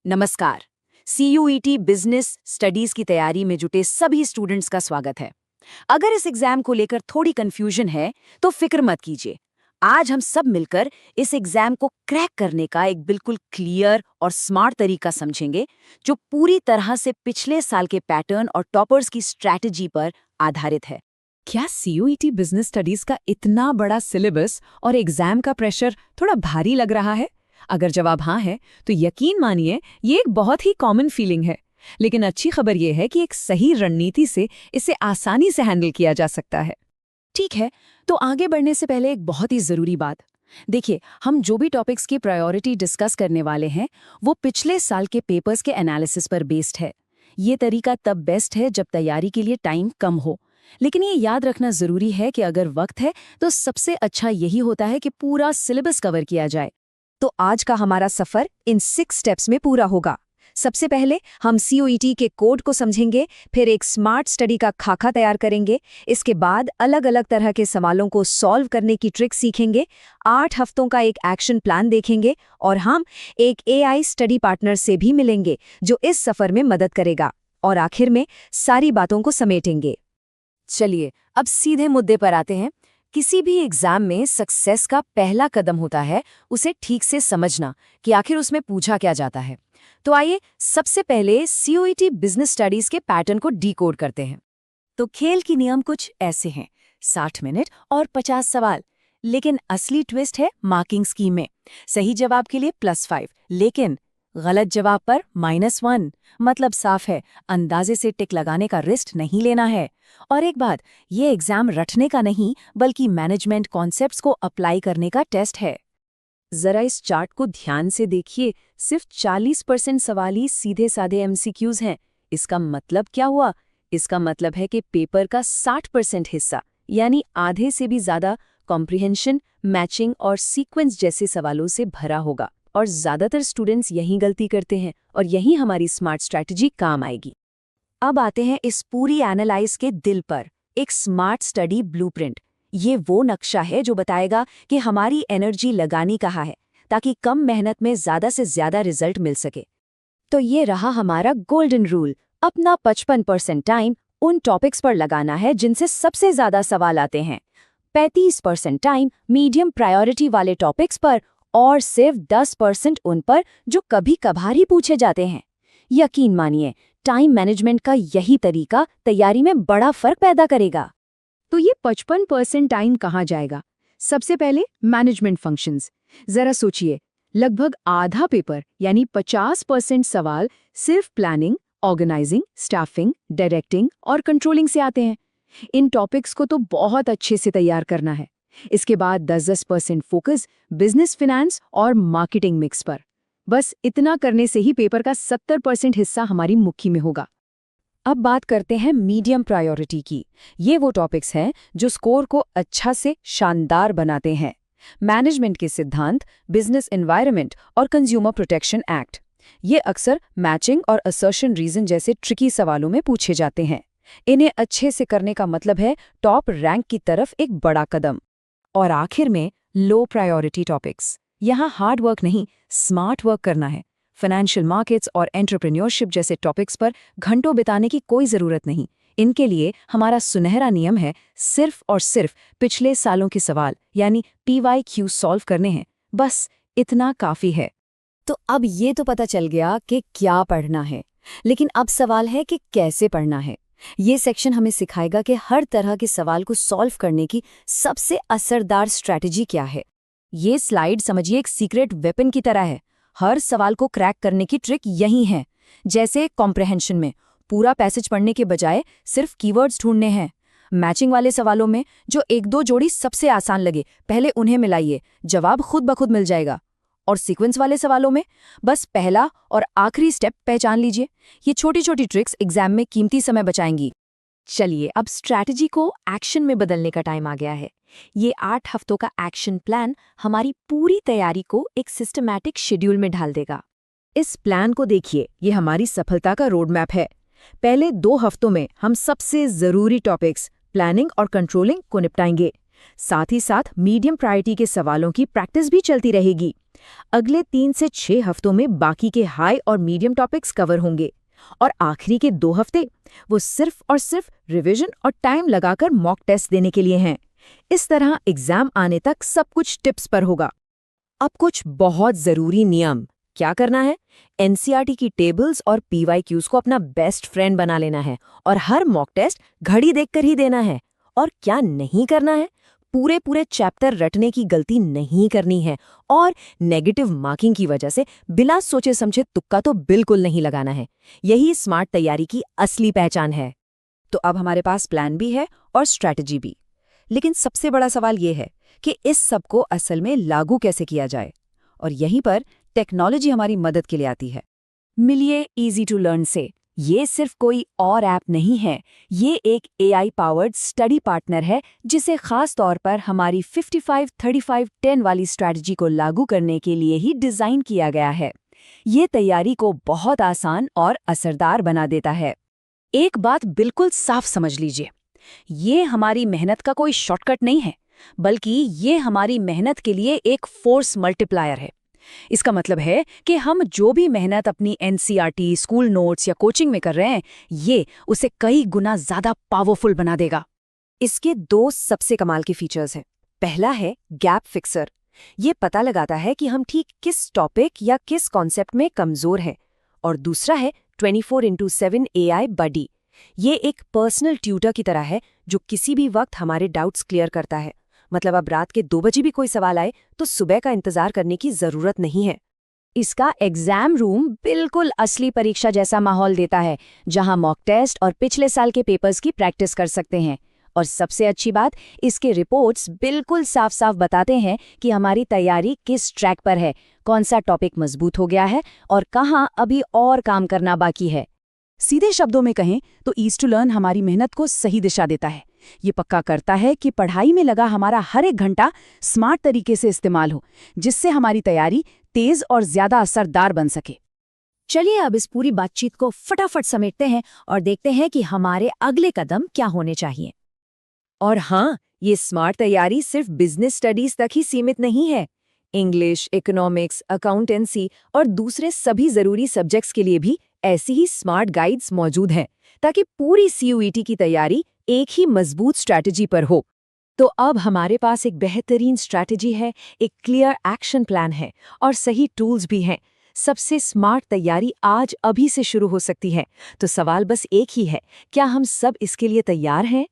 नमस्कार। CUET business studies की तैयारी में जुटे सभी स्टूडेंट्स का स्वागत है। अगर इस एग्जाम को लेकर थोड़ी कंफ्यूजन है तो फिक्र मत कीजिए। आज हम सब मिलकर इस एग्जाम को क्रैक करने का एक बिल्कुल क्लियर और स्मार्ट तरीका समझेंगे, जो पूरी तरह से पिछले साल के पैटर्न और टॉपर्स की स्ट्रैटेजी पर आधारित है। क्या CUET बिजनेस स्टडीज का इतना बड़ा सिलेबस और एग्जाम का प्रेशर थोड़ा भारी लग रहा है? अगर जवाब हाँ है तो यकीन मानिए ये एक बहुत ही कॉमन फीलिंग है। लेकिन अच्छी खबर ये है कि एक सही रणनीति से इसे आसानी से हैंडल किया जा सकता है। ठीक है, तो आगे बढ़ने से पहले एक बहुत ही जरूरी बात। देखिए, हम जो भी टॉपिक्स की प्रायोरिटी डिस्कस करने वाले हैं वो पिछले साल के पेपर्स के एनालिसिस पर बेस्ड है। ये तरीका तब बेस्ट है जब तैयारी के लिए टाइम कम हो। लेकिन ये याद रखना जरूरी है कि अगर वक्त है तो सबसे अच्छा यही होता है कि पूरा सिलेबस कवर किया जाए। तो आज का हमारा सफर इन 6 स्टेप्स में पूरा होगा। सबसे पहले हम CUET के कोड को समझेंगे, फिर एक स्मार्ट स्टडी का खाका तैयार करेंगे। इसके बाद अलग अलग तरह के सवालों को सॉल्व करने की ट्रिक सीखेंगे, 8 हफ्तों का एक एक्शन प्लान देखेंगे और हम एक AI स्टडी पार्टनर से भी मिलेंगे जो इस सफर में मदद करेगा। और आखिर में सारी बातों को समेटेंगे। चलिए अब सीधे मुद्दे पर आते हैं। किसी भी एग्जाम में सक्सेस का पहला कदम होता है उसे ठीक से समझना कि आखिर उसमें पूछा क्या जाता है। तो आइए सबसे पहले CUET बिजनेस स्टडीज के पैटर्न को डिकोड करते हैं। तो खेल की नियम कुछ ऐसे हैं: 60 मिनट और 50 सवाल। लेकिन असली ट्विस्ट है मार्किंग स्कीम में। सही जवाब के लिए +5, लेकिन गलत जवाब पर -1। मतलब साफ है, अंदाजे से टिक लगाने का रिस्क नहीं लेना है। और एक बात, ये एग्जाम रटने का नहीं बल्कि मैनेजमेंट कॉन्सेप्ट्स को अप्लाई करने का टेस्ट है। जरा इस चार्ट को ध्यान से देखिए, सिर्फ 40% सवाल ही सीधे साधे MCQs हैं। इसका मतलब क्या हुआ? इसका मतलब है कि पेपर का 60% हिस्सा, यानी आधे से भी ज्यादा, कॉम्प्रिहेंशन, मैचिंग और सीक्वेंस जैसे सवालों से भरा होगा। और ज्यादातर स्टूडेंट्स यही गलती करते हैं और यही हमारी स्मार्ट स्ट्रैटेजी काम आएगी। अब आते हैं इस पूरी एनालाइज के दिल पर, एक स्मार्ट स्टडी ब्लूप्रिंट। ये वो नक्शा है जो बताएगा कि हमारी एनर्जी लगानी कहाँ है ताकि कम मेहनत में ज्यादा से ज्यादा रिजल्ट मिल सके। तो ये रहा हमारा गोल्डन रूल। अपना 55% टाइम उन टॉपिक्स पर लगाना है जिनसे सबसे ज्यादा सवाल आते हैं, 35% टाइम मीडियम प्रायोरिटी वाले टॉपिक्स पर और सिर्फ 10% उन पर जो कभी कभार ही पूछे जाते हैं। यकीन मानिए, टाइम मैनेजमेंट का यही तरीका तैयारी में बड़ा फर्क पैदा करेगा। तो ये 55% टाइम कहाँ जाएगा? सबसे पहले मैनेजमेंट फंक्शंस। जरा सोचिए, लगभग आधा पेपर यानी 50% सवाल सिर्फ प्लानिंग, ऑर्गेनाइजिंग, स्टाफिंग, डायरेक्टिंग और कंट्रोलिंग से आते हैं। इन टॉपिक्स को तो बहुत अच्छे से तैयार करना है। इसके बाद 10% फोकस बिजनेस, फिनेंस और मार्केटिंग मिक्स पर। बस इतना करने से ही पेपर का 70% हिस्सा हमारी मुट्ठी में होगा। अब बात करते हैं मीडियम प्रायोरिटी की। ये वो टॉपिक्स हैं जो स्कोर को अच्छा से शानदार बनाते हैं। मैनेजमेंट के सिद्धांत, बिजनेस एनवायरनमेंट और कंज्यूमर प्रोटेक्शन एक्ट। ये अक्सर मैचिंग और असर्शन रीजन जैसे ट्रिकी सवालों में पूछे जाते हैं। इन्हें अच्छे से करने का मतलब है टॉप रैंक की तरफ एक बड़ा कदम। और आखिर में लो प्रायोरिटी टॉपिक्स। यहाँ हार्ड वर्क नहीं, स्मार्ट वर्क करना है। फाइनेंशियल मार्केट्स और एंटरप्रेन्योरशिप जैसे टॉपिक्स पर घंटों बिताने की कोई ज़रूरत नहीं। इनके लिए हमारा सुनहरा नियम है, सिर्फ और सिर्फ पिछले सालों के सवाल यानी PYQ सॉल्व करने हैं। बस इतना काफ़ी है। तो अब ये तो पता चल गया कि क्या पढ़ना है, लेकिन अब सवाल है कि कैसे पढ़ना है। ये सेक्शन हमें सिखाएगा कि हर तरह के सवाल को सॉल्व करने की सबसे असरदार स्ट्रैटेजी क्या है। ये स्लाइड समझिए एक सीक्रेट वेपन की तरह है। हर सवाल को क्रैक करने की ट्रिक यही है। जैसे कॉम्प्रिहेंशन में पूरा पैसेज पढ़ने के बजाय सिर्फ कीवर्ड्स ढूंढने हैं। मैचिंग वाले सवालों में जो 1-2 जोड़ी सबसे आसान लगे पहले उन्हें मिलाइए, जवाब खुद ब खुद मिल जाएगा। और सीक्वेंस वाले सवालों में बस पहला और आखिरी स्टेप पहचान लीजिए। ये छोटी छोटी ट्रिक्स एग्जाम में कीमती समय बचाएंगी। चलिए अब स्ट्रैटेजी को एक्शन में बदलने का टाइम आ गया है। ये 8 हफ्तों का एक्शन प्लान हमारी पूरी तैयारी को एक सिस्टमैटिक शेड्यूल में ढाल देगा। इस प्लान को देखिए, ये हमारी सफलता का रोड मैप है। पहले 2 हफ्तों में हम सबसे जरूरी टॉपिक्स प्लानिंग और कंट्रोलिंग को निपटाएंगे। साथ ही साथ मीडियम प्रायोरिटी के सवालों की प्रैक्टिस भी चलती रहेगी। अगले 3 से 6 हफ्तों में बाकी के हाई और मीडियम टॉपिक्स कवर होंगे और आखिरी के 2 हफ्ते वो सिर्फ और सिर्फ रिवीजन और टाइम लगाकर मॉक टेस्ट देने के लिए हैं। इस तरह एग्जाम आने तक सब कुछ टिप्स पर होगा। अब कुछ बहुत जरूरी नियम। क्या करना है? एनसीईआरटी की टेबल्स और पीवाईक्यूज को अपना बेस्ट फ्रेंड बना लेना है और हर मॉक टेस्ट घड़ी देखकर ही देना है। और क्या नहीं करना है? पूरे चैप्टर रटने की गलती नहीं करनी है और नेगेटिव मार्किंग की वजह से बिना सोचे समझे तुक्का तो बिल्कुल नहीं लगाना है। यही स्मार्ट तैयारी की असली पहचान है। तो अब हमारे पास प्लान भी है और स्ट्रैटेजी भी। लेकिन सबसे बड़ा सवाल ये है कि इस सब को असल में लागू कैसे किया जाए, और यहीं पर टेक्नोलॉजी हमारी मदद के लिए आती है। मिलिए इजी टू लर्न से। ये सिर्फ कोई और ऐप नहीं है, ये एक AI पावर्ड स्टडी पार्टनर है जिसे खास तौर पर हमारी 55-35-10 वाली स्ट्रैटेजी को लागू करने के लिए ही डिज़ाइन किया गया है। ये तैयारी को बहुत आसान और असरदार बना देता है। एक बात बिल्कुल साफ समझ लीजिए, ये हमारी मेहनत का कोई शॉर्टकट नहीं है, बल्कि ये हमारी मेहनत के लिए एक फोर्स मल्टीप्लायर है। इसका मतलब है कि हम जो भी मेहनत अपनी एनसीईआरटी, स्कूल नोट्स या कोचिंग में कर रहे हैं, ये उसे कई गुना ज्यादा पावरफुल बना देगा। इसके 2 सबसे कमाल के फीचर्स हैं। पहला है गैप फिक्सर। ये पता लगाता है कि हम ठीक किस टॉपिक या किस कॉन्सेप्ट में कमजोर हैं। और दूसरा है 24x7 AI बडी। ये एक पर्सनल ट्यूटर की तरह है जो किसी भी वक्त हमारे डाउट्स क्लियर करता है। मतलब अब रात के 2 बजे भी कोई सवाल आए तो सुबह का इंतजार करने की जरूरत नहीं है। इसका एग्जाम रूम बिल्कुल असली परीक्षा जैसा माहौल देता है, जहां मॉक टेस्ट और पिछले साल के पेपर्स की प्रैक्टिस कर सकते हैं। और सबसे अच्छी बात, इसके रिपोर्ट्स बिल्कुल साफ-साफ बताते हैं कि हमारी तैयारी किस ट्रैक पर है, कौन सा टॉपिक मजबूत हो गया है और कहाँ अभी और काम करना बाकी है। सीधे शब्दों में कहें तो ईज़ी टू लर्न हमारी मेहनत को सही दिशा देता है। ये पक्का करता है कि पढ़ाई में लगा हमारा हर एक घंटा स्मार्ट तरीके से इस्तेमाल हो, जिससे हमारी तैयारी तेज और ज्यादा असरदार बन सके। चलिए अब इस पूरी बातचीत को फटाफट समेटते हैं और देखते हैं कि हमारे अगले कदम क्या होने चाहिए। और हाँ, ये स्मार्ट तैयारी सिर्फ बिजनेस स्टडीज तक ही सीमित नहीं है। इंग्लिश, इकोनॉमिक्स, अकाउंटेंसी और दूसरे सभी जरूरी सब्जेक्ट्स के लिए भी ऐसी ही स्मार्ट गाइड्स मौजूद हैं, ताकि पूरी CUET की तैयारी एक ही मजबूत स्ट्रैटेजी पर हो। तो अब हमारे पास एक बेहतरीन स्ट्रैटेजी है, एक क्लियर एक्शन प्लान है और सही टूल्स भी हैं। सबसे स्मार्ट तैयारी आज अभी से शुरू हो सकती है। तो सवाल बस एक ही है, क्या हम सब इसके लिए तैयार हैं?